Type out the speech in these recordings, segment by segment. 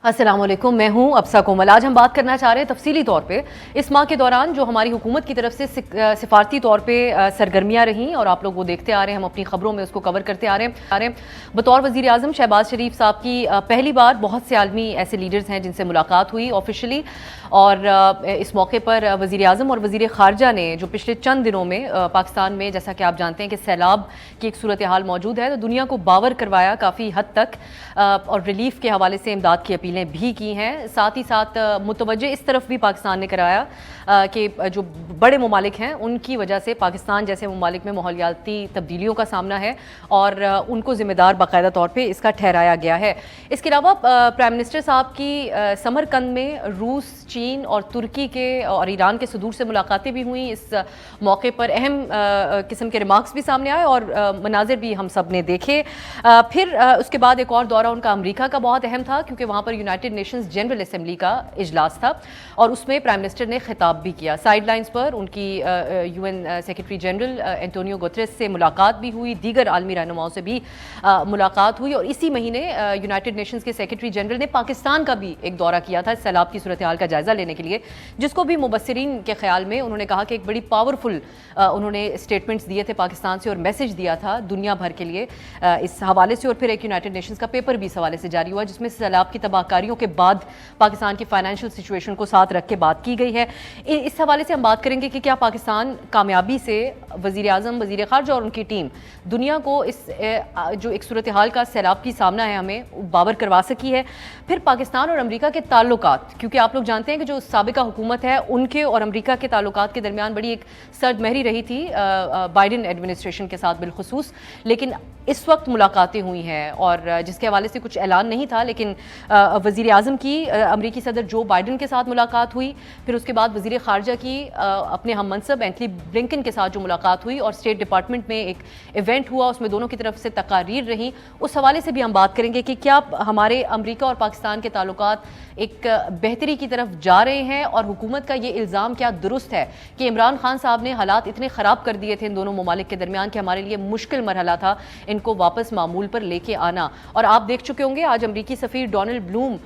السلام علیکم، میں ہوں ابسا کومل۔ آج ہم بات کرنا چاہ رہے ہیں تفصیلی طور پہ اس ماہ کے دوران جو ہماری حکومت کی طرف سے سفارتی طور پہ سرگرمیاں رہیں اور آپ لوگ وہ دیکھتے آ رہے ہیں، ہم اپنی خبروں میں اس کو کور کرتے آ رہے ہیں۔ بطور وزیر اعظم شہباز شریف صاحب کی پہلی بار بہت سے عالمی ایسے لیڈرز ہیں جن سے ملاقات ہوئی آفیشلی، اور اس موقع پر وزیر اعظم اور وزیر خارجہ نے جو پچھلے چند دنوں میں پاکستان میں جیسا کہ آپ جانتے ہیں کہ سیلاب کی ایک صورتحال موجود ہے، تو دنیا کو باور کروایا کافی حد تک، اور ریلیف کے حوالے سے امداد کی اپیلیں بھی کی ہیں۔ ساتھ ہی ساتھ متوجہ اس طرف بھی پاکستان نے کرایا کہ جو بڑے ممالک ہیں ان کی وجہ سے پاکستان جیسے ممالک میں ماحولیاتی تبدیلیوں کا سامنا ہے، اور ان کو ذمہ دار باقاعدہ طور پہ اس کا ٹھہرایا گیا ہے۔ اس کے علاوہ پرائم منسٹر صاحب کی سمرقند میں روس، چین اور ترکی کے اور ایران کے صدور سے ملاقاتیں بھی ہوئیں۔ اس موقع پر اہم قسم کے ریمارکس بھی سامنے آئے اور مناظر بھی ہم سب نے دیکھے۔ پھر اس کے بعد ایک اور دورہ ان کا امریکہ کا بہت اہم تھا، کیونکہ وہاں پر یونائٹڈ نیشنز جنرل اسمبلی کا اجلاس تھا اور اس میں پرائم منسٹر نے خطاب بھی کیا۔ سائیڈ لائنز پر ان کی U N secretary general Antonio Guterres سے ملاقات بھی ہوئی، دیگر عالمی رہنماؤں سے بھی ملاقات ہوئی، اور اسی مہینے یونائٹڈ نیشنز کے سیکرٹری جنرل نے پاکستان کا بھی ایک دورہ کیا تھا سیلاب کی صورتحال کا جائزہ لینے کے لیے، جس کو بھی مبصرین کے خیال میں انہوں نے کہا کہ ایک بڑی پاورفل انہوں نے اسٹیٹمنٹس دیے تھے پاکستان سے اور میسج دیا تھا دنیا بھر کے لیے اس حوالے سے۔ اور پھر ایک یونائٹڈ نیشنز کا پیپر بھی اس حوالے سے جاری ہوا جس میں سیلاب کی تباہ کاریوں کے بعد پاکستان کی فائنینشیل سچویشن کو ساتھ رکھ کے بات کی گئی ہے۔ اس حوالے سے ہم بات کریں گے کہ کیا پاکستان کامیابی سے وزیر اعظم، وزیر خارجہ اور ان کی ٹیم دنیا کو اس جو ایک صورتحال کا سیلاب کی سامنا ہے ہمیں باور کروا سکی ہے۔ پھر پاکستان اور امریکہ کے تعلقات، کیونکہ آپ لوگ جانتے ہیں کہ جو سابقہ حکومت ہے ان کے اور امریکہ کے تعلقات کے درمیان بڑی ایک سرد مہری رہی تھی بائیڈن ایڈمنسٹریشن کے ساتھ بالخصوص، لیکن اس وقت ملاقاتیں ہوئی ہیں اور جس کے حوالے سے کچھ اعلان نہیں تھا، لیکن وزیر اعظم کی امریکی صدر جو بائیڈن کے ساتھ ملاقات ہوئی، پھر اس کے بعد وزیر خارجہ کی اپنے ہم منصب اینتھنی بلنکن کے ساتھ جو ملاقات ہوئی، اور اسٹیٹ ڈپارٹمنٹ میں ایک ایونٹ ہوا، اس میں دونوں کی طرف سے تقاریر رہیں۔ اس حوالے سے بھی ہم بات کریں گے کہ کیا ہمارے امریکہ اور پاکستان کے تعلقات ایک بہتری کی طرف جا رہے ہیں، اور حکومت کا یہ الزام کیا درست ہے کہ عمران خان صاحب نے حالات اتنے خراب کر دیے تھے ان دونوں ممالک کے درمیان کہ ہمارے لیے مشکل مرحلہ تھا ان کو واپس معمول پر لے کے آنا۔ اور آپ دیکھ چکے ہوں گے آج امریکی سفیر ڈونلڈ بلوم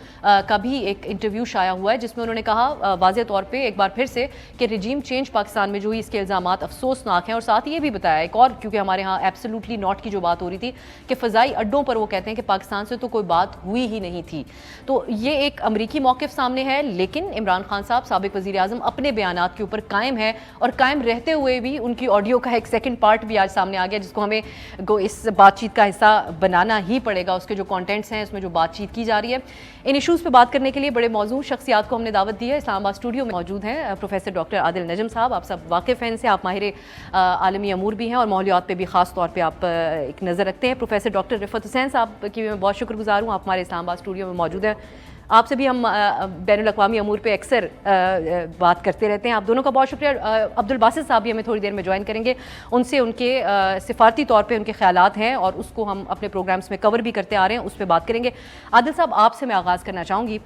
کا بھی ایک انٹرویو شائع ہوا ہے جس میں انہوں نے کہا واضح طور پہ ایک بار پھر سے کہ رجیم چینج پاکستان میں جو ہوئی اس کے الزامات افسوسناک ہیں، اور ساتھ یہ بھی بتایا ایک اور، کیونکہ ہمارے ہاں ایبسلیوٹلی ناٹ کی جو بات ہو رہی تھی کہ فضائی اڈوں پر وہ کہتے ہیں کہ پاکستان سے تو کوئی بات ہوئی ہی نہیں تھی۔ تو یہ ایک امریکی موقف سامنے ہے، لیکن عمران خان صاحب سابق وزیر اعظم اپنے بیانات کے اوپر قائم ہے، اور قائم رہتے ہوئے بھی ان کی آڈیو کا ایک سیکنڈ پارٹ بھی آج سامنے آ گیا جس کو ہمیں اس بات چیت کا حصہ بنانا ہی پڑے گا۔ اس کے جو کانٹینٹس ہیں اس میں جو بات چیت کی جا رہی ہے، ان ایشوز پہ بات کرنے کے لیے بڑے موضوع شخصیات کو ہم نے دعوت دی ہے۔ اسلام آباد اسٹوڈیو میں موجود ہیں پروفیسر ڈاکٹر عادل نجم صاحب، آپ سب واقف ہیں ان سے، آپ ماہر عالمی امور بھی ہیں اور ماحولیات پہ بھی خاص طور پہ آپ ایک نظر رکھتے ہیں۔ پروفیسر ڈاکٹر رفعت حسین صاحب کی میں بہت شکر گزار ہوں، آپ ہمارے اسلام آباد اسٹوڈیو میں موجود ہیں۔ آپ سے بھی ہم بین الاقوامی امور پہ اکثر بات کرتے رہتے ہیں، آپ دونوں کا بہت شکریہ۔ عبد الباسط صاحب بھی ہمیں تھوڑی دیر میں جوائن کریں گے، ان سے ان کے سفارتی طور پہ ان کے خیالات ہیں اور اس کو ہم اپنے پروگرامز میں کور بھی کرتے آ رہے ہیں، اس پہ بات کریں گے۔ عادل صاحب آپ سے میں آغاز کرنا چاہوں گی۔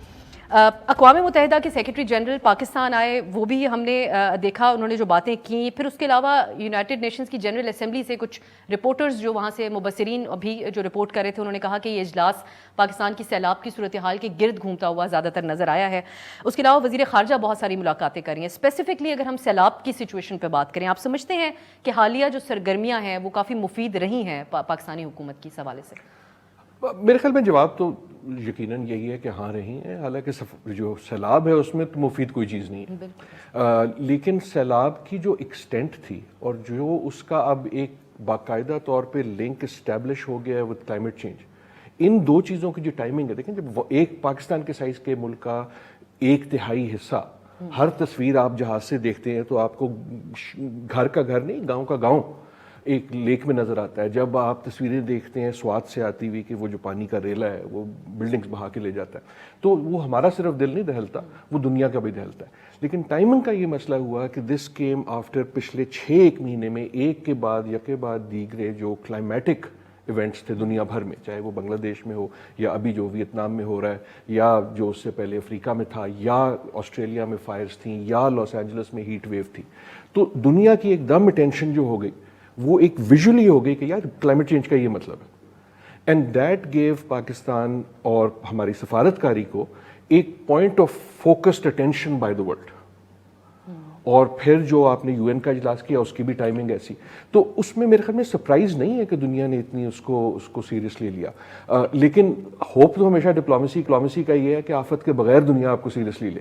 اقوام متحدہ کے سیکرٹری جنرل پاکستان آئے، وہ بھی ہم نے دیکھا انہوں نے جو باتیں کیں، پھر اس کے علاوہ یونائٹڈ نیشنز کی جنرل اسمبلی سے کچھ رپورٹرز جو وہاں سے مبصرین بھی جو رپورٹ کر رہے تھے، انہوں نے کہا کہ یہ اجلاس پاکستان کی سیلاب کی صورتحال کے گرد گھومتا ہوا زیادہ تر نظر آیا ہے۔ اس کے علاوہ وزیر خارجہ بہت ساری ملاقاتیں کر رہی ہیں۔ اسپیسیفکلی اگر ہم سیلاب کی سچویشن پہ بات کریں، آپ سمجھتے ہیں کہ حالیہ جو سرگرمیاں ہیں وہ کافی مفید رہی ہیں پاکستانی حکومت کی اس حوالے سے؟ میرے خیال میں جواب تو یقیناً یہی ہے کہ ہاں رہی ہیں، حالانکہ جو سیلاب ہے اس میں تو مفید کوئی چیز نہیں ہے، لیکن سیلاب کی جو ایکسٹینٹ تھی اور جو اس کا اب ایک باقاعدہ طور پہ لنک اسٹیبلش ہو گیا ہے ود کلائمیٹ چینج، ان دو چیزوں کی جو ٹائمنگ ہے، دیکھیں جب ایک پاکستان کے سائز کے ملک کا 1/3 حصہ، ہر تصویر آپ جہاز سے دیکھتے ہیں تو آپ کو گھر کا گھر نہیں، گاؤں کا گاؤں ایک لیک میں نظر آتا ہے۔ جب آپ تصویریں دیکھتے ہیں سوات سے آتی ہوئی کہ وہ جو پانی کا ریلا ہے وہ بلڈنگز بہا کے لے جاتا ہے، تو وہ ہمارا صرف دل نہیں دہلتا، وہ دنیا کا بھی دہلتا ہے۔ لیکن ٹائمنگ کا یہ مسئلہ ہوا کہ دس کیم آفٹر پچھلے 6 مہینے میں ایک کے بعد دیگرے جو کلائمیٹک ایونٹس تھے دنیا بھر میں، چاہے وہ بنگلہ دیش میں ہو یا ابھی جو ویتنام میں ہو رہا ہے، یا جو اس سے پہلے افریقہ میں تھا، یا آسٹریلیا میں فائرز تھیں، یا لاس اینجلس میں ہیٹ ویو تھی، تو دنیا کی ایک دم اٹینشن جو ہو گئی وہ ایک ویژولی ہو گئی کہ یار کلائمیٹ چینج کا یہ مطلب ہے۔ اینڈ دیٹ گیو پاکستان اور ہماری سفارتکاری کو ایک point of focused attention by the world. اور پھر جو آپ نے یو این کا اجلاس کیا اس کی بھی ٹائمنگ ایسی, تو اس میں میرے خیال میں سرپرائز نہیں ہے کہ دنیا نے اتنی اس کو سیریسلی لیا. لیکن ہوپ تو ہمیشہ ڈپلومیسی کا یہ ہے کہ آفت کے بغیر دنیا آپ کو سیریسلی لے,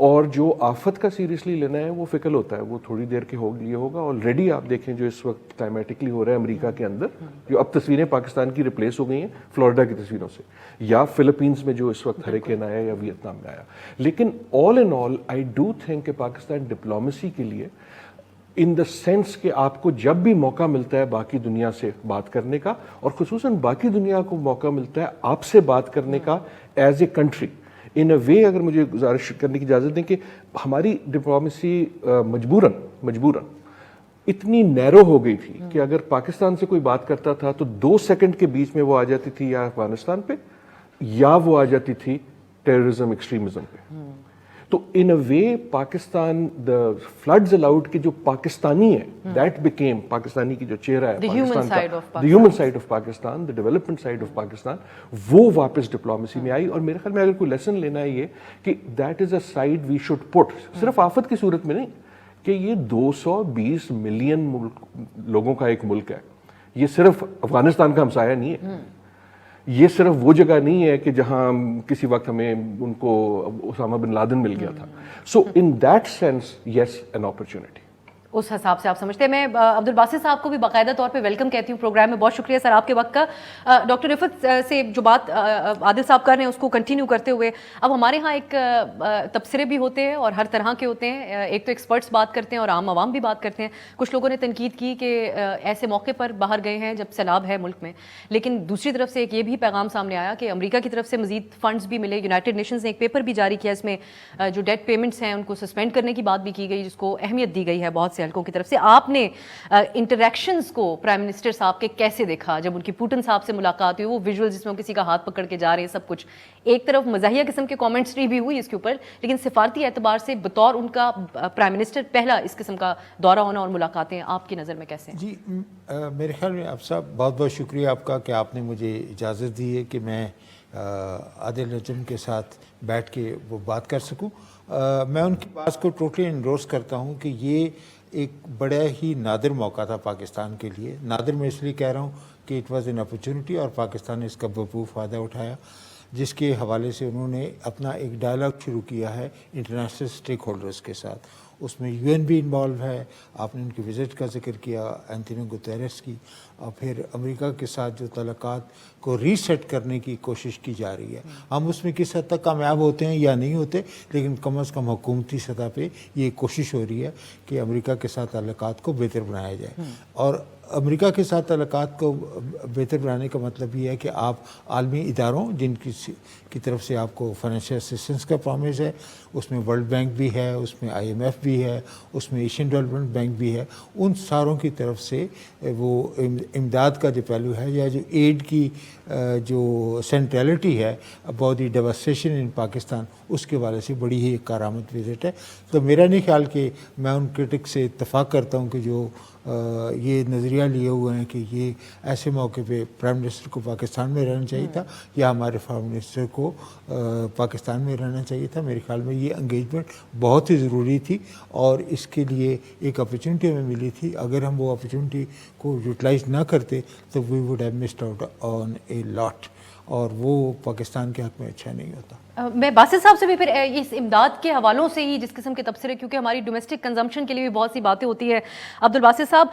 اور جو آفت کا سیریسلی لینا ہے وہ فکل ہوتا ہے, وہ تھوڑی دیر کے لیے ہوگا. آلریڈی آپ دیکھیں جو اس وقت کلائمیٹکلی ہو رہا ہے امریکہ کے اندر, جو اب تصویریں پاکستان کی ریپلیس ہو گئی ہیں فلوریڈا کی تصویروں سے, یا فلپینز میں جو اس وقت ہریکین آیا یا ویتنام میں آیا. لیکن آل ان آل آئی ڈو تھنک کہ پاکستان ڈپلومیسی کے لیے ان دا سینس کہ آپ کو جب بھی موقع ملتا ہے باقی دنیا سے بات کرنے کا, اور خصوصاً باقی دنیا کو موقع ملتا ہے آپ سے بات کرنے کا ایز اے کنٹری, ان اے وے اگر مجھے گزارش کرنے کی اجازت دیں کہ ہماری ڈپلومیسی مجبوراً اتنی نیرو ہو گئی تھی کہ اگر پاکستان سے کوئی بات کرتا تھا تو 2 سیکنڈ کے بیچ میں وہ آ جاتی تھی یا افغانستان پہ یا وہ آ جاتی تھی ٹیررزم ایکسٹریمزم پہ. تو ان اے وے پاکستان دا فلڈز الاؤڈ کہ جو پاکستانی ہے دیٹ بیکیم پاکستانی کی جو چہرہ ہے پاکستان کا, the human side of Pakistan, the development side of Pakistan, وہ واپس ڈپلومیسی میں آئی. اور میرے خیال میں اگر کوئی لیسن لینا ہے یہ کہ that is aside we should put, صرف آفت کی صورت میں نہیں, کہ یہ 220 ملین لوگوں کا ایک ملک ہے, یہ صرف افغانستان کا ہمسایہ نہیں ہے, یہ صرف وہ جگہ نہیں ہے کہ جہاں کسی وقت ہمیں ان کو اسامہ بن لادن مل گیا تھا. So in that sense yes an opportunity. اس حساب سے آپ سمجھتے ہیں. میں عبد الباسط صاحب کو بھی باقاعدہ طور پہ ویلکم کہتی ہوں پروگرام میں. بہت شکریہ سر آپ کے وقت کا. ڈاکٹر رفعت سے جو بات عادل صاحب کر رہے ہیں اس کو کنٹینیو کرتے ہوئے, اب ہمارے ہاں ایک تبصرے بھی ہوتے ہیں اور ہر طرح کے ہوتے ہیں. ایک تو ایکسپرٹس بات کرتے ہیں اور عام عوام بھی بات کرتے ہیں. کچھ لوگوں نے تنقید کی کہ ایسے موقع پر باہر گئے ہیں جب سیلاب ہے ملک میں, لیکن دوسری طرف سے ایک یہ بھی پیغام سامنے آیا کہ امریکہ کی طرف سے مزید فنڈز بھی ملے. یونائٹڈ نیشنز نے ایک پیپر بھی جاری کیا, اس میں جو ڈیٹ پیمنٹس ہیں ان کو سسپینڈ کرنے کی بات بھی کی گئی, جس کو اہمیت دی گئی ہے بہت سے حلقوں کی طرف سے. آپ نے انٹریکشنز کو پرائم منسٹر صاحب کے کیسے دیکھا جب ان کی پوٹن صاحب سے ملاقات ہوئی, وہ ویژول جس میں وہ کسی کا ہاتھ پکڑ کے جا رہے ہیں, سب کچھ ایک طرف مزاحیہ قسم کے کامنٹری بھی ہوئی اس کے اوپر, لیکن سفارتی اعتبار سے بطور ان کا پرائم منسٹر پہلا اس قسم کا دورہ ہونا اور ملاقاتیں آپ کی نظر میں کیسے ہیں؟ جی میرے خیال میں آپ صاحب بہت بہت شکریہ آپ کا کہ آپ نے مجھے اجازت دی ہے کہ میں عادل نجم کے ساتھ بیٹھ کے وہ بات کر سکوں. میں ان کی بات کو ٹوٹلی انڈورس کرتا ہوں کہ یہ ایک بڑا ہی نادر موقع تھا پاکستان کے لیے. نادر میں اس لیے کہہ رہا ہوں کہ اٹ واز این اپرچونٹی, اور پاکستان نے اس کا بھرپور فائدہ اٹھایا, جس کے حوالے سے انہوں نے اپنا ایک ڈائلاگ شروع کیا ہے انٹرنیشنل اسٹیک ہولڈرز کے ساتھ. اس میں یو این بھی انوالو ہے, آپ نے ان کی وزٹ کا ذکر کیا اینٹونیو گوتیرس کی, اور پھر امریکہ کے ساتھ جو تعلقات کو ری سیٹ کرنے کی کوشش کی جا رہی ہے. ہم اس میں کس حد تک کامیاب ہوتے ہیں یا نہیں ہوتے, لیکن کم از کم حکومتی سطح پہ یہ کوشش ہو رہی ہے کہ امریکہ کے ساتھ تعلقات کو بہتر بنایا جائے. اور امریکہ کے ساتھ تعلقات کو بہتر بنانے کا مطلب یہ ہے کہ آپ عالمی اداروں جن کی طرف سے آپ کو فائنینشیل اسسٹنس کا پرومس ہے, اس میں ورلڈ بینک بھی ہے, اس میں آئی ایم ایف بھی ہے, اس میں ایشین ڈیولپمنٹ بینک بھی ہے, ان ساروں کی طرف سے وہ امداد کا جو پہلو ہے یا جو ایڈ کی جو سینٹرلٹی ہے اباؤٹ دی ڈیواسٹیشن ان پاکستان, اس کے والے سے بڑی ہی ایک کارآمد وزٹ ہے. تو میرا نہیں خیال کہ میں ان کرٹک سے اتفاق کرتا ہوں کہ جو یہ نظریہ لیے ہوئے ہیں کہ یہ ایسے موقع پہ پرائم منسٹر کو پاکستان میں رہنا چاہیے تھا یا ہمارے فارم منسٹر کو پاکستان میں رہنا چاہیے تھا. میرے خیال میں یہ انگیجمنٹ بہت ہی ضروری تھی اور اس کے لیے ایک اپرچونٹی ہمیں ملی تھی. اگر ہم وہ اپرچونٹی کو یوٹیلائز نہ کرتے تو we would have missed out on a lot, اور وہ پاکستان کے حق میں اچھا نہیں ہوتا. میں باسط صاحب سے بھی پھر اس امداد کے حوالوں سے ہی جس قسم کے تبصرے, کیونکہ ہماری ڈومیسٹک کنزمپشن کے لیے بھی بہت سی باتیں ہوتی ہے. عبد الباسط صاحب,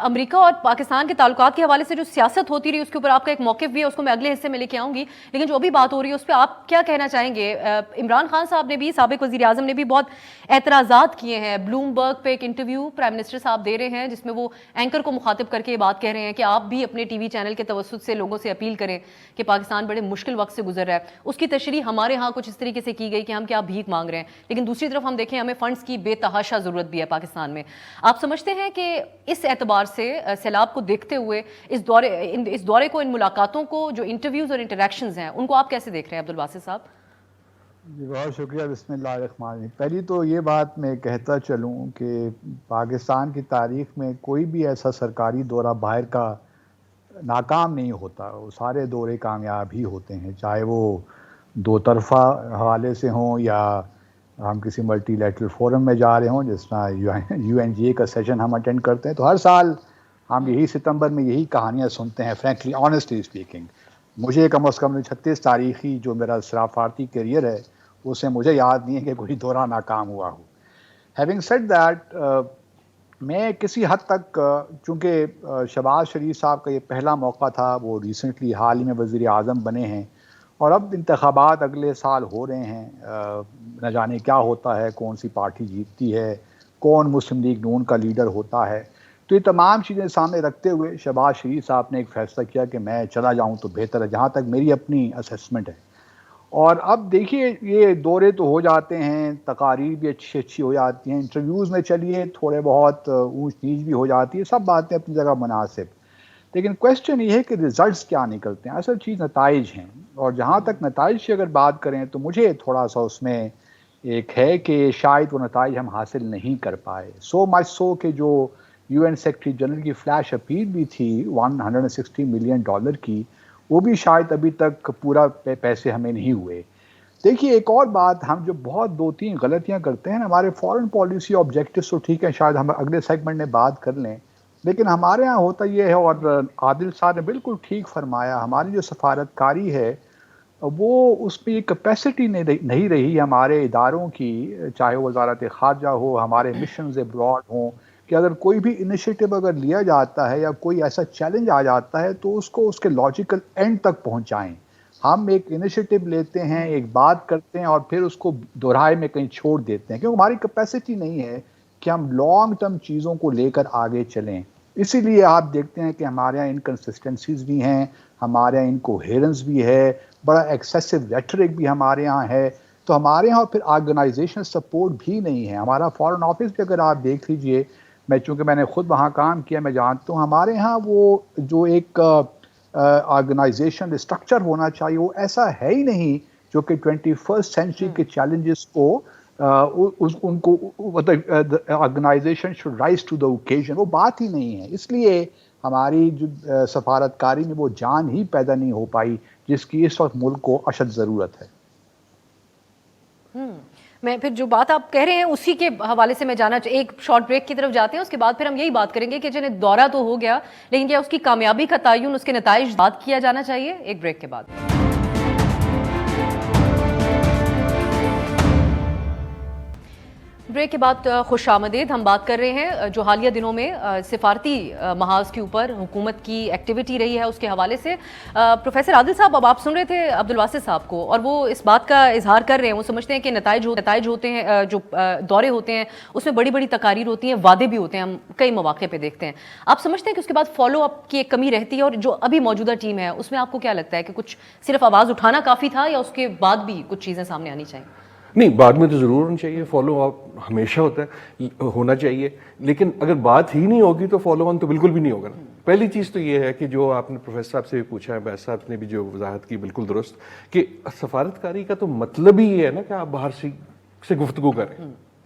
امریکہ اور پاکستان کے تعلقات کے حوالے سے جو سیاست ہوتی رہی اس کے اوپر آپ کا ایک موقف بھی ہے, اس کو میں اگلے حصے میں لے کے آؤں گی, لیکن جو بھی بات ہو رہی ہے اس پہ آپ کیا کہنا چاہیں گے؟ عمران خان صاحب نے بھی, سابق وزیر اعظم نے بھی بہت اعتراضات کیے ہیں. بلوم برگ پہ ایک انٹرویو پرائم منسٹر صاحب دے رہے ہیں جس میں وہ اینکر کو مخاطب کر کے یہ بات کہہ رہے ہیں کہ آپ بھی اپنے ٹی وی چینل کے توسط سے لوگوں سے اپیل کریں کہ پاکستان بڑے مشکل وقت سے گزر رہا ہے. اس کی تشریح ہمارے ہاں کچھ اس طریقے سے کی گئی کہ ہم کیا بھیک مانگ رہے ہیں, لیکن دوسری طرف ہم دیکھیں ہمیں فنڈز کی بے تحاشا ضرورت بھی ہے پاکستان میں. آپ سمجھتے ہیں کہ اس اعتبار سے سیلاب کو دیکھتے ہوئے اس دورے کو, ان ملاقاتوں کو, جو انٹرویوز اور انٹریکشنز ہیں, ان کو آپ کیسے دیکھ رہے ہیں عبد الباسط صاحب؟ جی بہت شکریہ. بسم اللہ الرحمن الرحیم. پہلی تو یہ بات میں کہتا چلوں کہ پاکستان کی تاریخ میں کوئی بھی ایسا سرکاری دورہ باہر کا ناکام نہیں ہوتا، وہ سارے دورے کامیاب ہی ہوتے ہیں، چاہے وہ دو طرفہ حوالے سے ہوں یا ہم کسی ملٹی لیٹرل فورم میں جا رہے ہوں، جس طرح یو این جی اے کا سیشن ہم اٹینڈ کرتے ہیں، تو ہر سال ہم یہی ستمبر میں یہی کہانیاں سنتے ہیں. فرینکلی آنیسٹلی اسپیکنگ، مجھے کم از کم 36 تاریخی جو میرا سفارتی کیریئر ہے اس سے مجھے یاد نہیں ہے کہ کوئی دورہ ناکام ہوا ہو. ہیونگ سیڈ دیٹ، میں کسی حد تک چونکہ شہباز شریف صاحب کا یہ پہلا موقع تھا، وہ ریسنٹلی حال ہی میں وزیر اعظم بنے ہیں اور اب انتخابات اگلے سال ہو رہے ہیں، نہ جانے کیا ہوتا ہے، کون سی پارٹی جیتتی ہے، کون مسلم لیگ نون کا لیڈر ہوتا ہے. تو یہ تمام چیزیں سامنے رکھتے ہوئے شہباز شریف صاحب نے ایک فیصلہ کیا کہ میں چلا جاؤں تو بہتر ہے، جہاں تک میری اپنی اسیسمنٹ ہے. اور اب دیکھیے یہ دورے تو ہو جاتے ہیں، تقاریر بھی اچھی ہو جاتی ہیں، انٹرویوز میں چلیے تھوڑے بہت اونچ نیچ بھی ہو جاتی ہے، سب باتیں اپنی جگہ مناسب، لیکن کویسچن یہ ہے کہ ریزلٹس کیا نکلتے ہیں. اصل چیز نتائج ہیں، اور جہاں تک نتائج کی اگر بات کریں تو مجھے تھوڑا سا اس میں ایک ہے کہ شاید وہ نتائج ہم حاصل نہیں کر پائے. سو مچ سو کہ جو یو این سیکرٹری جنرل کی فلیش اپیل بھی تھی $160 ملین کی، وہ بھی شاید ابھی تک پورا پیسے ہمیں نہیں ہوئے. دیکھیے ایک اور بات، ہم جو بہت 2-3 غلطیاں کرتے ہیں، ہمارے فارن پالیسی آبجیکٹیوز تو ٹھیک ہے، شاید ہم اگلے سیگمنٹ میں بات کر لیں، لیکن ہمارے ہاں ہوتا یہ ہے، اور عادل صاحب نے بالکل ٹھیک فرمایا، ہماری جو سفارت کاری ہے وہ اس پہ یہ کیپیسٹی نہیں رہی ہمارے اداروں کی، چاہے وہ وزارت خارجہ ہو، ہمارے مشنز ابراڈ ہوں، کہ اگر کوئی بھی انیشیٹو اگر لیا جاتا ہے یا کوئی ایسا چیلنج آ جاتا ہے تو اس کو اس کے لاجیکل اینڈ تک پہنچائیں. ہم ایک انیشیٹو لیتے ہیں، ایک بات کرتے ہیں اور پھر اس کو دہرائے میں کہیں چھوڑ دیتے ہیں، کیونکہ ہماری کیپیسٹی نہیں ہے کہ ہم لانگ ٹرم چیزوں کو لے کر آگے چلیں. اسی لیے آپ دیکھتے ہیں کہ ہمارے یہاں انکنسسٹنسیز بھی ہیں، ہمارے یہاں انکوہیرنس بھی ہے، بڑا ایکسیسو ریٹرک بھی ہمارے یہاں ہے. تو ہمارے یہاں پھر آرگنائزیشنل سپورٹ بھی نہیں ہے. ہمارا فارن آفس بھی اگر آپ دیکھ لیجئے، چونکہ میں نے خود وہاں کام کیا، میں جانتا ہوں ہمارے ہاں وہ جو ایک آرگنائزیشن اسٹرکچر ہونا چاہیے وہ ایسا ہے ہی نہیں جو کہ 21st سینچری کے چیلنجز کو ان کو organisation should rise to the occasion, وہ بات ہی نہیں ہے. اس لیے ہماری جو سفارتکاری میں وہ جان ہی پیدا نہیں ہو پائی جس کی اس وقت ملک کو اشد ضرورت ہے. میں پھر جو بات آپ کہہ رہے ہیں اسی کے حوالے سے میں جانا ایک شارٹ بریک کی طرف جاتے ہیں، اس کے بعد پھر ہم یہی بات کریں گے کہ جنہیں دورہ تو ہو گیا لیکن کیا اس کی کامیابی کا تعین، اس کے نتائج بات کیا جانا چاہیے. ایک بریک کے بعد بریک کے بعد خوش آمدید. ہم بات کر رہے ہیں جو حالیہ دنوں میں سفارتی محاذ کے اوپر حکومت کی ایکٹیویٹی رہی ہے اس کے حوالے سے. پروفیسر عادل صاحب، اب آپ سن رہے تھے عبدالواسط صاحب کو، اور وہ اس بات کا اظہار کر رہے ہیں، وہ سمجھتے ہیں کہ نتائج ہوتے ہیں، جو دورے ہوتے ہیں اس میں بڑی بڑی تقاریر ہوتی ہیں، وعدے بھی ہوتے ہیں، ہم کئی مواقع پہ دیکھتے ہیں. آپ سمجھتے ہیں کہ اس کے بعد فالو اپ کی ایک کمی رہتی ہے، اور جو ابھی موجودہ ٹیم ہے اس میں آپ کو کیا لگتا ہے کہ کچھ صرف آواز اٹھانا کافی تھا یا اس کے بعد بھی کچھ چیزیں سامنے آنی چاہیے؟ نہیں، بعد میں تو ضرور ہونا چاہیے، فالو اپ ہمیشہ ہونا چاہیے، لیکن اگر بات ہی نہیں ہوگی تو فالو آن تو بالکل بھی نہیں ہوگا. پہلی چیز تو یہ ہے کہ جو آپ نے پروفیسر صاحب سے بھی پوچھا ہے، بیس صاحب نے بھی جو وضاحت کی بالکل درست، کہ سفارتکاری کا تو مطلب ہی یہ ہے نا کہ آپ باہر سے گفتگو کریں،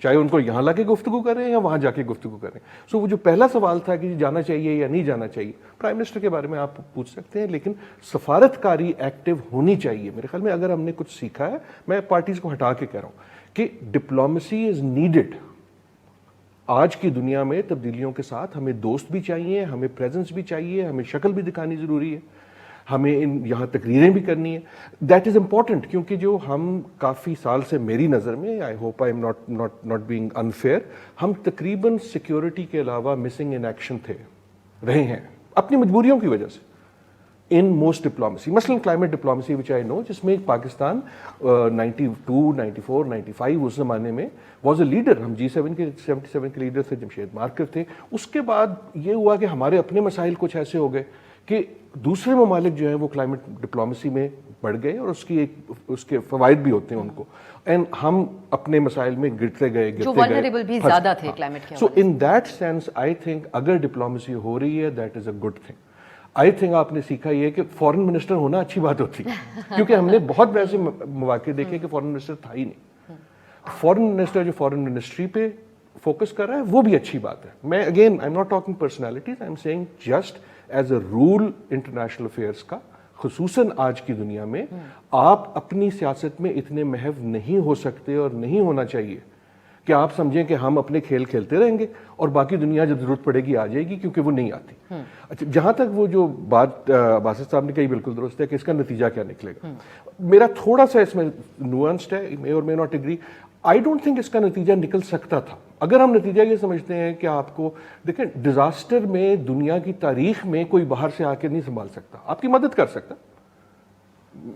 چاہے ان کو یہاں لا کے گفتگو کریں یا وہاں جا کے گفتگو کریں. سو وہ جو پہلا سوال تھا کہ جانا چاہیے یا نہیں جانا چاہیے، پرائم منسٹر کے بارے میں آپ پوچھ سکتے ہیں، لیکن سفارتکاری ایکٹیو ہونی چاہیے. میرے خیال میں اگر ہم نے کچھ سیکھا ہے، میں پارٹیز کو ہٹا کے کہہ رہا ہوں کہ ڈپلومیسی از نیڈڈ. آج کی دنیا میں تبدیلیوں کے ساتھ ہمیں دوست بھی چاہیے، ہمیں پریزنس بھی چاہیے، ہمیں شکل بھی دکھانی ضروری ہے، ہمیں یہاں تقریریں بھی کرنی ہے. دیٹ از امپورٹنٹ، کیونکہ جو ہم کافی سال سے، میری نظر میں، I hope I am not being unfair, ہم تقریباً سیکیورٹی کے علاوہ مسنگ ان ایکشن رہے ہیں اپنی مجبوریوں کی وجہ سے ان موسٹ ڈپلومیسی. مثلا کلائمیٹ ڈپلومیسی وچ آئی نو، جس میں پاکستان 92 94 95 اس زمانے میں واز اے لیڈر. ہم G7 کے 77 کے لیڈر تھے، جمشید مارکر تھے. اس کے بعد یہ ہوا کہ ہمارے اپنے مسائل کچھ ایسے ہو گئے کہ دوسرے ممالک جو ہیں وہ کلائمیٹ ڈپلومیسی میں بڑھ گئے، اور اس کے فوائد بھی ہوتے ہیں ان کو، اینڈ ہم اپنے مسائل میں گرتے گئے جو vulnerable بھی زیادہ تھے کلائمیٹ کے. So in that sense I think اگر ڈپلومیسی ہو رہی ہے that is a good thing. I think آپ نے سیکھا یہ کہ فارن منسٹر ہونا اچھی بات ہوتی ہے، کیونکہ ہم نے بہت ویسے مواقع دیکھے کہ فارن منسٹر تھا ہی نہیں. فارن منسٹر جو فارن منسٹری پہ فوکس کر رہا ہے وہ بھی اچھی بات ہے. میں again I am not talking personalities, I am seeing just as a role international affairs کا، خصوصاً آج کی دنیا میں آپ اپنی سیاست میں اتنے محو نہیں ہو سکتے اور نہیں ہونا چاہیے کہ آپ سمجھیں کہ ہم اپنے کھیل کھیلتے رہیں گے اور باقی دنیا جب ضرورت پڑے گی آ جائے گی، کیونکہ وہ نہیں آتی. اچھا، جہاں تک وہ جو بات باسط صاحب نے کہی بالکل درست ہے کہ اس کا نتیجہ کیا نکلے گا. میرا تھوڑا سا اس میں نوانسڈ ہے، may or may not agree. I don't think اس کا نتیجہ نکل سکتا تھا. اگر ہم نتیجہ یہ سمجھتے ہیں کہ آپ کو دیکھیں، ڈیزاسٹر میں دنیا کی تاریخ میں کوئی باہر سے آ کے نہیں سنبھال سکتا، آپ کی مدد کر سکتا.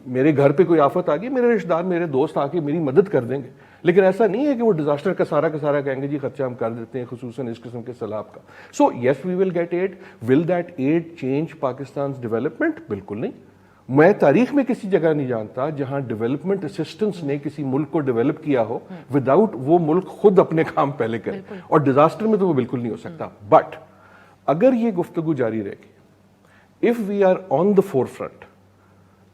میرے گھر پہ کوئی آفت آ گئی، میرے رشتہ دار، میرے دوست آ کے میری مدد کر دیں گے، لیکن ایسا نہیں ہے کہ وہ ڈیزاسٹر کا سارا کہیں گے جی خرچہ ہم کر دیتے ہیں، خصوصاً اس قسم کے سیلاب کا. So yes we will get aid. Will that aid change Pakistan development? بالکل نہیں. میں تاریخ میں کسی جگہ نہیں جانتا جہاں ڈیولپمنٹ اسسٹنس نے کسی ملک کو ڈیولپ کیا ہو وداؤٹ وہ ملک خود اپنے کام پہلے کرے، اور ڈیزاسٹر میں تو وہ بالکل نہیں ہو سکتا. بٹ اگر یہ گفتگو جاری رہے گی، if we are on the forefront,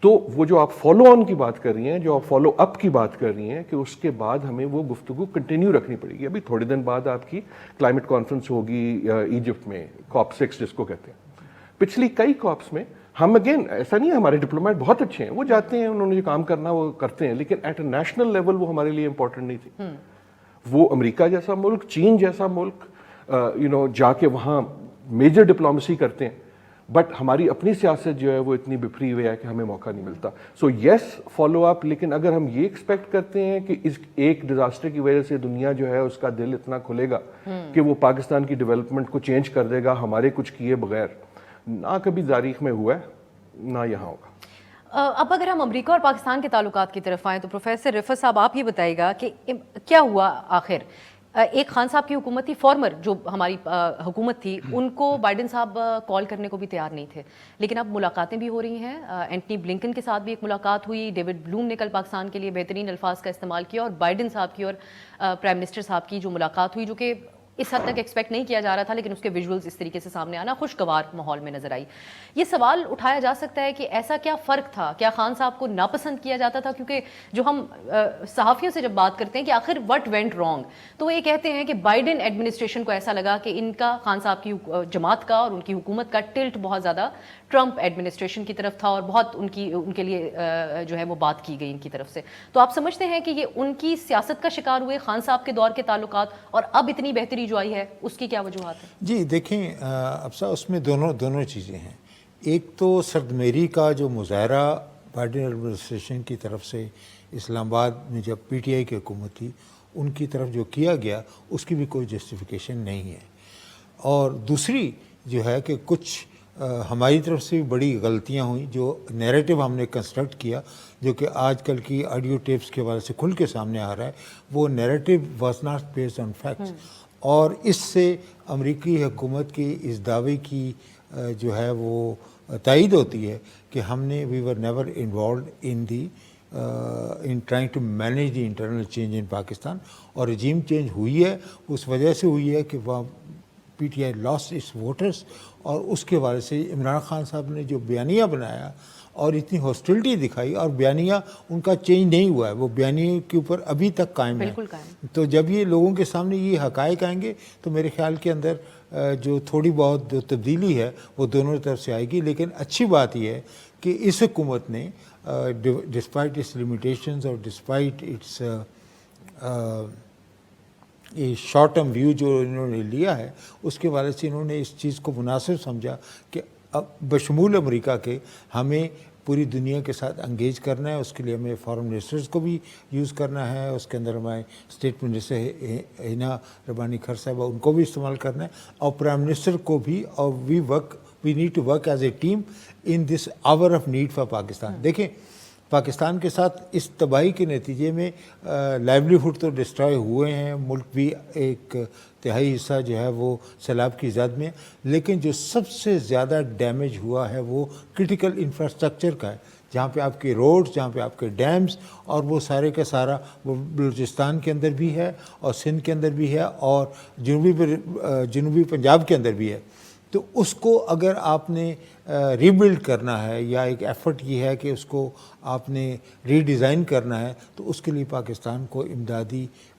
تو وہ جو آپ فالو آن کی بات کر رہی ہیں، جو آپ فالو اپ کی بات کر رہی ہیں، کہ اس کے بعد ہمیں وہ گفتگو کنٹینیو رکھنی پڑے گی. ابھی تھوڑے دن بعد آپ کی کلائمیٹ کانفرنس ہوگی ایجپٹ میں، COP6 جس کو کہتے ہیں. پچھلی کئی کاپس میں ہم اگین، ایسا نہیں ہے، ہمارے ڈپلومیٹ بہت اچھے ہیں، وہ جاتے ہیں، انہوں نے جو کام کرنا وہ کرتے ہیں، لیکن ایٹ اے نیشنل لیول وہ ہمارے لیے امپورٹنٹ نہیں تھی. وہ امریکہ جیسا ملک، چین جیسا ملک جا کے وہاں میجر ڈپلومیسی کرتے ہیں، بٹ ہماری اپنی سیاست جو ہے وہ اتنی بکھری ہوئی ہے کہ ہمیں موقع نہیں ملتا. سو یس فالو اپ، لیکن اگر ہم یہ ایکسپیکٹ کرتے ہیں کہ اس ایک ڈیزاسٹر کی وجہ سے دنیا جو ہے اس کا دل اتنا کھلے گا کہ وہ پاکستان کی ڈیولپمنٹ کو چینج کر دے گا ہمارے کچھ کیے بغیر، نہ کبھی تاریخ میں ہوا ہے، نہ یہاں ہوگا. اب اگر ہم امریکہ اور پاکستان کے تعلقات کی طرف آئیں تو پروفیسر رفعت صاحب آپ ہی بتائیے گا کہ کیا ہوا آخر. ایک خان صاحب کی حکومت تھی، فارمر جو ہماری حکومت تھی، ان کو بائیڈن صاحب کال کرنے کو بھی تیار نہیں تھے، لیکن اب ملاقاتیں بھی ہو رہی ہیں. اینٹنی بلنکن کے ساتھ بھی ایک ملاقات ہوئی، ڈیوڈ بلوم نے کل پاکستان کے لیے بہترین الفاظ کا استعمال کیا، اور بائیڈن صاحب کی اور پرائم منسٹر صاحب کی جو ملاقات ہوئی، جو کہ اس حد تک ایکسپیکٹ نہیں کیا جا رہا تھا، لیکن اس کے ویژولز اس طریقے سے سامنے آنا خوشگوار ماحول میں نظر آئی. یہ سوال اٹھایا جا سکتا ہے کہ ایسا کیا فرق تھا، کیا خان صاحب کو ناپسند کیا جاتا تھا؟ کیونکہ جو ہم صحافیوں سے جب بات کرتے ہیں کہ آخر وٹ وینٹ رانگ، تو وہ یہ کہتے ہیں کہ بائیڈن ایڈمنسٹریشن کو ایسا لگا کہ ان کا، خان صاحب کی جماعت کا اور ان کی حکومت کا ٹلٹ بہت زیادہ ٹرمپ ایڈمنسٹریشن کی طرف تھا، اور بہت ان کے لیے جو ہے وہ بات کی گئی ان کی طرف سے. تو آپ سمجھتے ہیں کہ یہ ان کی سیاست کا شکار ہوئے خان صاحب کے دور کے تعلقات، اور اب اتنی بہتری جو آئی ہے اس کی کیا وجوہات ہیں؟ جی دیکھیں افسا، اس میں دونوں چیزیں ہیں. ایک تو سردمیری کا جو مظاہرہ بائیڈن ایڈمنسٹریشن کی طرف سے اسلام آباد میں جب پی ٹی آئی کی حکومت تھی ان کی طرف جو کیا گیا، اس کی بھی کوئی جسٹیفیکیشن نہیں ہے. اور دوسری جو ہے کہ کچھ ہماری طرف سے بھی بڑی غلطیاں ہوئیں، جو نیریٹو ہم نے کنسٹرکٹ کیا، جو کہ آج کل کی آڈیو ٹیپس کے حوالے سے کھل کے سامنے آ رہا ہے، وہ narrative was not based on facts. اور اس سے امریکی حکومت کی اس دعوے کی جو ہے وہ تائید ہوتی ہے کہ ہم نے we were never involved in trying to manage the internal change in Pakistan. اور رجیم چینج ہوئی ہے، اس وجہ سے ہوئی ہے کہ وہاں P T I lost its voters, اور اس کے حوالے سے عمران خان صاحب نے جو بیانیہ بنایا اور اتنی ہاسٹیلٹی دکھائی، اور بیانیہ ان کا چینج نہیں ہوا ہے، وہ بیانیے کے اوپر ابھی تک قائم ہے. تو جب یہ لوگوں کے سامنے یہ حقائق آئیں گے تو میرے خیال کے اندر جو تھوڑی بہت جو تبدیلی ہے وہ دونوں طرف سے آئے گی. لیکن اچھی بات یہ ہے کہ اس حکومت نے ڈسپائٹ اٹس لمیٹیشنز اور ڈسپائٹ اٹس یہ شارٹ ٹرم ویو جو انہوں نے لیا ہے، اس کے حوالے سے انہوں نے اس چیز کو مناسب سمجھا کہ اب بشمول امریکہ کے ہمیں پوری دنیا کے ساتھ انگیج کرنا ہے. اس کے لیے ہمیں فارن منسٹرز کو بھی یوز کرنا ہے، اس کے اندر ہمارے اسٹیٹ منسٹر ہینا ربانی کھر صاحبہ ان کو بھی استعمال کرنا ہے، اور پرائم منسٹر کو بھی. اور we need to work as a team in this hour of need for Pakistan. دیکھیں پاکستان کے ساتھ اس تباہی کے نتیجے میں لائیولیہوڈ تو ڈسٹرائے ہوئے ہیں، ملک بھی ایک تہائی حصہ جو ہے وہ سیلاب کی زد میں، لیکن جو سب سے زیادہ ڈیمیج ہوا ہے وہ کرٹیکل انفراسٹرکچر کا ہے، جہاں پہ آپ کے روڈز، جہاں پہ آپ کے ڈیمز، اور وہ سارے کا سارا وہ بلوچستان کے اندر بھی ہے اور سندھ کے اندر بھی ہے اور جنوبی پنجاب کے اندر بھی ہے. تو اس کو اگر آپ نے ری بلڈ کرنا ہے، یا ایک ایفرٹ یہ ہے کہ اس کو آپ نے ری ڈیزائن کرنا ہے، تو اس کے لیے پاکستان کو امدادی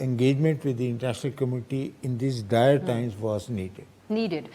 engagement with the international community in these dire times was needed.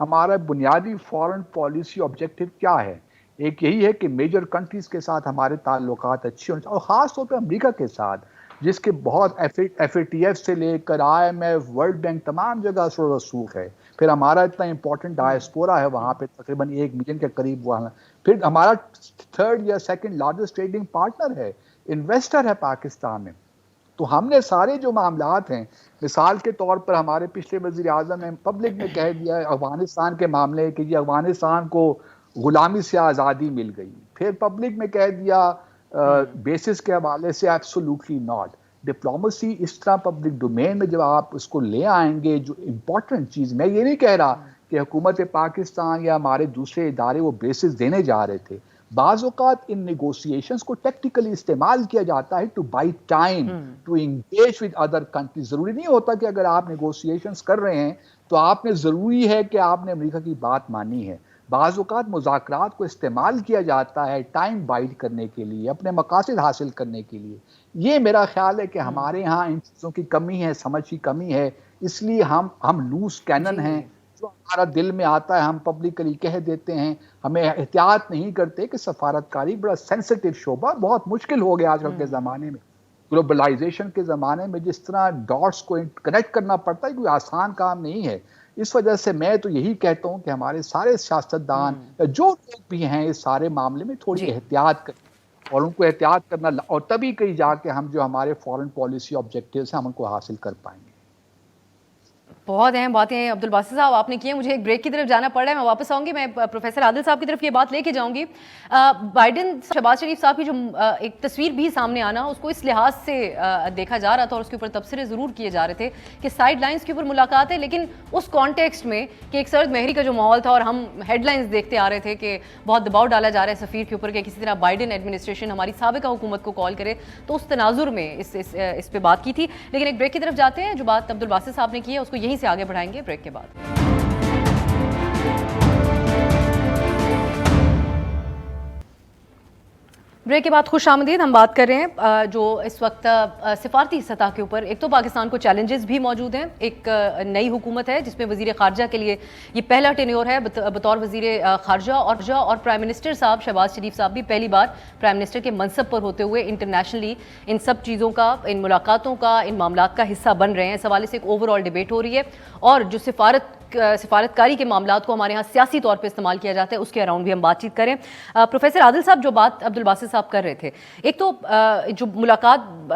ہمارا بنیادی فارن پالیسی آبجیکٹو کیا ہے؟ ایک یہی ہے کہ میجر کنٹریز کے ساتھ ہمارے تعلقات اچھے ہونے چاہیے، اور خاص طور پہ امریکہ کے ساتھ، جس کے بہت ایف اے ٹی ایف سے لے کر I M F, world bank, تمام جگہ اثر و رسوخ ہے. پھر ہمارا اتنا امپورٹنٹ ڈائسپورا ہے وہاں پہ، تقریباً 1 ملین کے قریب وہاں. پھر ہمارا 3rd یا 2nd لارجسٹ ٹریڈنگ پارٹنر ہے، انویسٹر ہے پاکستان میں. تو ہم نے سارے جو معاملات ہیں، مثال کے طور پر ہمارے پچھلے وزیر اعظم نے پبلک میں کہہ دیا افغانستان کے معاملے کہ یہ افغانستان کو غلامی سے آزادی مل گئی. پھر پبلک میں کہہ دیا بیسس کے حوالے سے ایبسولوٹلی ناٹ. ڈپلومسی اس طرح پبلک ڈومین میں جب آپ اس کو لے آئیں گے، جو امپورٹنٹ چیز، میں یہ نہیں کہہ رہا کہ حکومت پاکستان یا ہمارے دوسرے ادارے وہ بیسس دینے جا رہے تھے. بعض اوقات ان نیگوسیشنز کو ٹیکٹیکلی استعمال کیا جاتا ہے to buy time, to engage with other countries. ضروری نہیں ہوتا کہ اگر آپ نیگوسیشنز کر رہے ہیں تو آپ نے ضروری ہے کہ آپ نے امریکہ کی بات مانی ہے. بعض اوقات مذاکرات کو استعمال کیا جاتا ہے ٹائم بائٹ کرنے کے لیے، اپنے مقاصد حاصل کرنے کے لیے. یہ میرا خیال ہے کہ ہمارے ہاں ان چیزوں کی کمی ہے، سمجھ کی کمی ہے. اس لیے ہم لوز کینن ہیں، جو ہمارا دل میں آتا ہے ہم پبلکلی کہہ دیتے ہیں. ہمیں احتیاط نہیں کرتے کہ سفارتکاری بڑا سینسٹیو شعبہ، بہت مشکل ہو گیا آج کل کے زمانے میں، گلوبلائزیشن کے زمانے میں. جس طرح ڈاٹس کو کنیکٹ کرنا پڑتا ہے، کوئی آسان کام نہیں ہے. اس وجہ سے میں تو یہی کہتا ہوں کہ ہمارے سارے سیاستدان جو لوگ بھی ہیں اس سارے معاملے میں تھوڑی احتیاط کریں، اور ان کو احتیاط کرنا، اور تبھی کہیں جا کے ہم جو ہمارے فارن پالیسی آبجیکٹیوز ہیں ہم ان کو حاصل کر پائیں گے. بہت اہم باتیں عبد الباسط صاحب آپ نے کی ہیں. مجھے ایک بریک کی طرف جانا پڑ رہا ہے، میں واپس آؤں گی. میں پروفیسر عادل صاحب کی طرف یہ بات لے کے جاؤں گی. بائیڈن شہباز شریف صاحب کی جو ایک تصویر بھی سامنے آنا، اس کو اس لحاظ سے دیکھا جا رہا تھا اور اس کے اوپر تبصرے ضرور کیے جا رہے تھے کہ سائڈ لائنز کے اوپر ملاقات ہے، لیکن اس کانٹیکسٹ میں کہ ایک سرد مہری کا جو ماحول تھا اور ہم ہیڈ لائنز دیکھتے آ رہے تھے کہ بہت دباؤ ڈالا جا رہا ہے سفیر کے اوپر کہ کسی طرح بائیڈن ایڈمنسٹریشن ہماری سابقہ حکومت کو کال کرے، تو اس تناظر میں اس پہ بات کی تھی. لیکن ایک بریک کی طرف جاتے ہیں. جو بات عبد الباسط صاحب نے کی ہے اس کو یہیں سے آگے بڑھائیں گے بریک کے بعد. بریک کے بعد خوش آمدید. ہم بات کر رہے ہیں جو اس وقت سفارتی سطح کے اوپر ایک تو پاکستان کو چیلنجز بھی موجود ہیں. ایک نئی حکومت ہے جس میں وزیر خارجہ کے لیے یہ پہلا ٹینیور ہے بطور وزیر خارجہ، اور پرائم منسٹر صاحب شہباز شریف صاحب بھی پہلی بار پرائم منسٹر کے منصب پر ہوتے ہوئے انٹرنیشنلی ان سب چیزوں کا، ان ملاقاتوں کا، ان معاملات کا حصہ بن رہے ہیں. اس حوالے سے ایک اوور آل ڈیبیٹ ہو رہی ہے، اور جو سفارتکاری کے معاملات کو ہمارے ہاں سیاسی طور پہ استعمال کیا جاتا ہے اس کے اراؤنڈ بھی ہم بات چیت کریں. پروفیسر عادل صاحب جو بات عبد الباسط صاحب کر رہے تھے، ایک تو جو ملاقات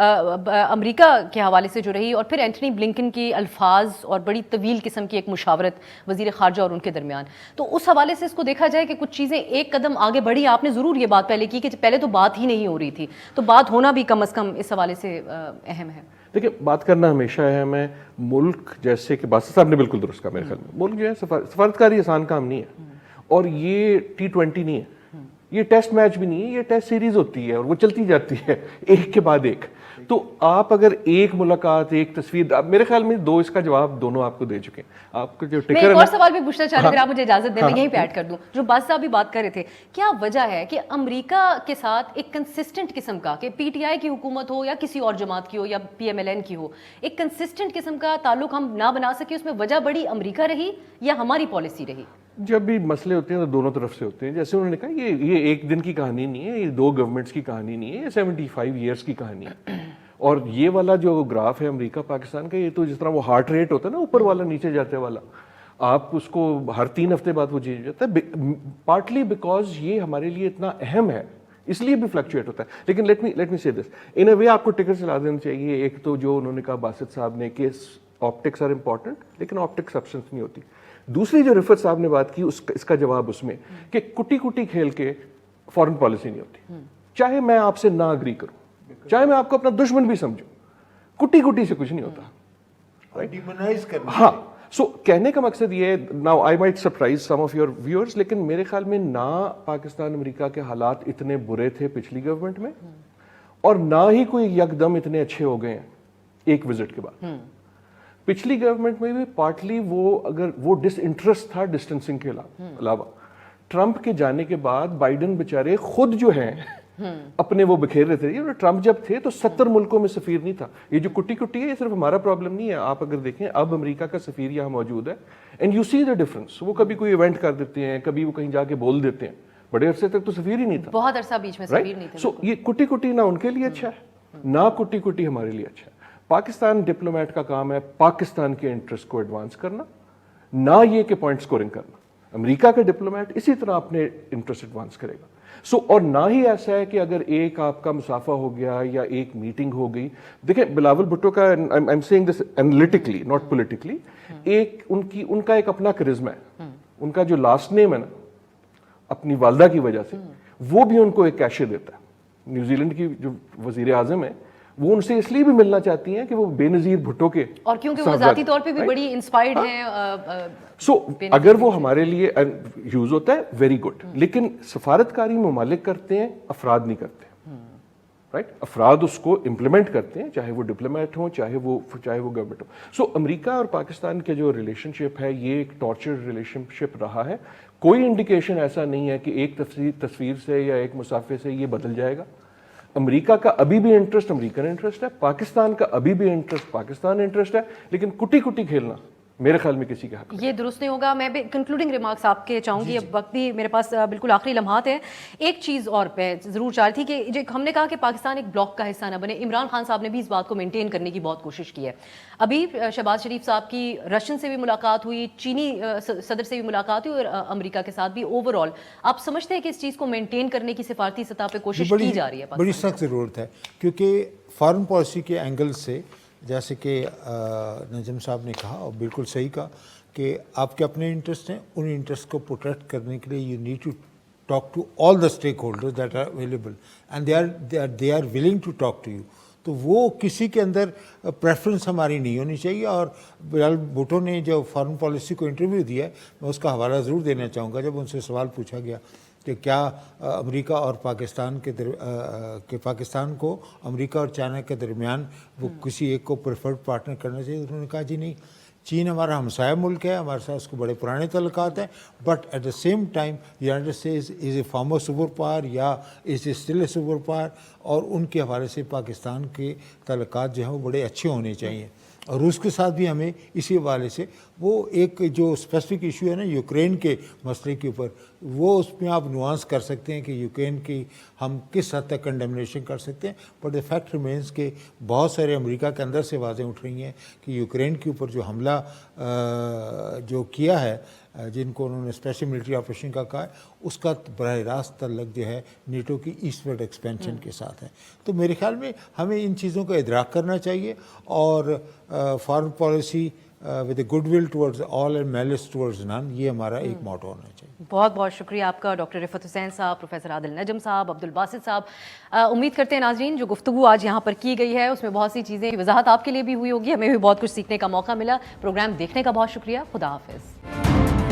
امریکہ کے حوالے سے جو رہی، اور پھر اینٹنی بلنکن کی الفاظ اور بڑی طویل قسم کی ایک مشاورت وزیر خارجہ اور ان کے درمیان، تو اس حوالے سے اس کو دیکھا جائے کہ کچھ چیزیں ایک قدم آگے بڑھی. آپ نے ضرور یہ بات پہلے کی کہ پہلے تو بات ہی نہیں ہو رہی تھی، تو بات ہونا بھی کم از کم اس حوالے سے اہم ہے. دیکھیں، بات کرنا ہمیشہ اہم ہے. ملک جیسے کہ باسط صاحب نے بالکل درست کہا میرے خیال میں، ملک جو ہے سفارتکاری آسان کام نہیں ہے، اور یہ T20 نہیں ہے، یہ ٹیسٹ میچ بھی نہیں ہے، یہ ٹیسٹ سیریز ہوتی ہے اور وہ چلتی جاتی ہے ایک کے بعد ایک. تو آپ اگر ایک ملاقات، ایک تصویر، میرے خیال میں دو اس کا جواب دونوں آپ کو دے چکے ہیں. آپ کو جو ٹکر میں ایک اور سوال بھی پوچھنا چاہ رہی ہوں، اگر آپ مجھے اجازت دیں میں یہیں پہ ایڈ کر دوں. جو باز صاحب بھی بات کر رہے تھے، کیا وجہ ہے کہ امریکہ کے ساتھ ایک کنسسٹنٹ قسم کا، کہ پی ٹی آئی کی حکومت ہو یا کسی اور جماعت کی ہو یا PMLN کی ہو، ایک کنسسٹنٹ قسم کا تعلق ہم نہ بنا سکے؟ اس میں وجہ بڑی امریکہ رہی یا ہماری پالیسی رہی؟ جب بھی مسئلے ہوتے ہیں تو دونوں طرف سے ہوتے ہیں. جیسے انہوں نے کہا یہ ایک دن کی کہانی نہیں ہے، یہ 2 گورنمنٹس کی کہانی نہیں ہے، یہ 75 ایئرس کی کہانی ہے. اور یہ والا جو گراف ہے امریکہ پاکستان کا، یہ تو جس طرح وہ ہارٹ ریٹ ہوتا ہے نا، اوپر والا نیچے جاتے والا، آپ اس کو ہر 3 ہفتے بعد وہ چینج جاتا ہے. پارٹلی بیکاز یہ ہمارے لیے اتنا اہم ہے اس لیے بھی فلکچویٹ ہوتا ہے. لیکن لیٹ می سے دس ان اے وے، آپ کو ٹکر چلا دینا چاہیے. ایک تو جو انہوں نے کہا باسط صاحب نے کہ آپٹکس آر امپورٹنٹ، لیکن آپٹک سبسٹنس نہیں ہوتی. دوسری جو رفعت صاحب نے بات کی اس کا جواب اس میں کہ کٹی کٹی کھیل کے فارن پالیسی نہیں ہوتی. چاہے میں آپ سے نہ اگری کروں، چاہے میں آپ کو اپنا دشمن بھی سمجھوں، کٹی کٹی سے کچھ نہیں ہوتا. ڈیمونائز کرنا. ہاں، سو کہنے کا مقصد یہ ہے، now I might surprise some of your viewers, لیکن میرے خیال میں نہ پاکستان امریکہ کے حالات اتنے برے تھے پچھلی گورنمنٹ میں، اور نہ ہی کوئی یکدم اتنے اچھے ہو گئے ہیں ایک وزٹ کے بعد. پچھلی گورنمنٹ میں بھی پارٹلی وہ ڈس انٹرسٹ تھا ڈسٹنسنگ کے علاوہ. ٹرمپ کے جانے کے بعد بائیڈن بیچارے خود جو ہیں اپنے وہ بکھیر رہے تھے. یہ ٹرمپ جب تھے تو 70 ملکوں میں سفیر نہیں تھا. یہ جو کٹی کٹی ہے یہ صرف ہمارا پرابلم نہیں ہے. آپ اگر دیکھیں اب امریکہ کا سفیر یہاں موجود ہے, and you see the difference. وہ کبھی کوئی ایونٹ کر دیتے ہیں, کبھی وہ کہیں جا کے بول دیتے ہیں. بڑے عرصے تک تو سفیر ہی نہیں تھا, بہت عرصہ بیچ میں سفیر نہیں تھے. سو یہ کٹی کٹی نہ ان کے لیے اچھا ہے, نہ کٹی کٹی ہمارے لیے اچھا ہے. پاکستان ڈپلومیٹ کا کام ہے پاکستان کے انٹرسٹ کو ایڈوانس کرنا, نہ یہ کہ پوائنٹ سکورنگ کرنا. امریکہ کا ڈپلومیٹ اسی طرح اپنے انٹرسٹ ایڈوانس کرے گا. اور نہ ہی ایسا ہے کہ اگر ایک آپ کا مسافہ ہو گیا یا ایک میٹنگ ہو گئی. دیکھیں بلاول بھٹو کا, I am seeing this analytically not politically, ان کا ایک اپنا کرزما ہے. ان کا جو لاسٹ نیم ہے نا اپنی والدہ کی وجہ سے, وہ بھی ان کو ایک کیشے دیتا ہے. نیوزی لینڈ کی جو وزیر اعظم ہے وہ ان سے اس لیے بھی ملنا چاہتی ہیں کہ وہ بے نظیر بھٹو کے, اور کیونکہ وہ ذاتی طور پہ بھی بڑی انسپائرڈ ہیں. سو اگر وہ ہمارے لیے یوز ہوتا ہے ویری گڈ, لیکن سفارتکاری ممالک کرتے ہیں, افراد نہیں کرتے. رائٹ, افراد اس کو امپلیمنٹ کرتے ہیں, چاہے وہ ڈپلومیٹ ہوں چاہے وہ گورنمنٹ ہو. سو امریکہ اور پاکستان کے جو ریلیشن شپ ہے یہ ایک ٹارچر ریلیشن شپ رہا ہے. کوئی انڈیکیشن ایسا نہیں ہے کہ ایک تصویر سے یا ایک مسافے سے یہ بدل جائے گا. امریکہ کا ابھی بھی انٹرسٹ امریکن انٹرسٹ ہے, پاکستان کا ابھی بھی انٹرسٹ پاکستان انٹرسٹ ہے, لیکن کٹی کٹی کھیلنا میرے خیال میں کسی کا حق یہ درست نہیں ہوگا. میں بھی کنکلوڈنگ ریمارکس آپ کے چاہوں گی, اب وقت بھی میرے پاس بالکل آخری لمحات ہیں. ایک چیز اور پہ ضرور چاہ رہی تھی کہ ہم نے کہا کہ پاکستان ایک بلاک کا حصہ نہ بنے. عمران خان صاحب نے بھی اس بات کو مینٹین کرنے کی بہت کوشش کی ہے. ابھی شہباز شریف صاحب کی رشین سے بھی ملاقات ہوئی, چینی صدر سے بھی ملاقات ہوئی, اور امریکہ کے ساتھ بھی. اوور آل آپ سمجھتے ہیں کہ اس چیز کو مینٹین کرنے کی سفارتی سطح پہ کوشش کی جا رہی ہے؟ بڑی سخت ضرورت ہے, کیونکہ فارن پالیسی کے اینگل سے جیسے کہ نجم صاحب نے کہا اور بالکل صحیح کہا کہ آپ کے اپنے انٹرسٹ ہیں, ان انٹرسٹ کو پروٹیکٹ کرنے کے لیے you need to talk to all the stakeholders that are available and they are willing to talk to you. تو وہ کسی کے اندر پریفرنس ہماری نہیں ہونی چاہیے. اور بلال بھٹو نے جو فارن پالیسی کو انٹرویو دیا ہے, میں اس کا حوالہ ضرور دینا چاہوں گا. جب ان سے سوال پوچھا گیا کہ کیا امریکہ اور پاکستان کہ پاکستان کو امریکہ اور چائنا کے درمیان وہ کسی ایک کو پریفرڈ پارٹنر کرنا چاہیے, انہوں نے کہا جی نہیں, چین ہمارا ہمسایہ ملک ہے, ہمارے ساتھ اس کو بڑے پرانے تعلقات ہیں, but at the same time United States is a former superpower or is a still a superpower, اور ان کے حوالے سے پاکستان کے تعلقات جو ہیں وہ بڑے اچھے ہونے چاہیے. اور روس کے ساتھ بھی ہمیں اسی حوالے سے وہ ایک جو اسپیسیفک ایشو ہے نا یوکرین کے مسئلے کے اوپر, وہ اس میں آپ نوانس کر سکتے ہیں کہ یوکرین کی ہم کس حد تک کنڈمنیشن کر سکتے ہیں. بٹ دا فیکٹ ریمینس کہ بہت سارے امریکہ کے اندر سے آوازیں اٹھ رہی ہیں کہ یوکرین کے اوپر جو حملہ جو کیا ہے, جن کو انہوں نے اسپیشل ملٹری آپریشن کا کہا ہے, اس کا براہ راست تعلق جو ہے نیٹو کی ایسٹ ورڈ ایکسپینشن کے ساتھ ہے. تو میرے خیال میں ہمیں ان چیزوں کا ادراک کرنا چاہیے, اور foreign policy with a goodwill towards all and malice towards none, یہ ہمارا ایک موٹو ہونا چاہیے. بہت بہت شکریہ آپ کا ڈاکٹر رفعت حسین صاحب, پروفیسر عادل نجم صاحب, عبدالباسط صاحب. امید کرتے ہیں ناظرین جو گفتگو آج یہاں پر کی گئی ہے اس میں بہت سی چیزیں وضاحت آپ کے لیے بھی ہوئی ہوگی, ہمیں بھی بہت کچھ سیکھنے کا موقع ملا. پروگرام دیکھنے کا بہت شکریہ. خدا حافظ.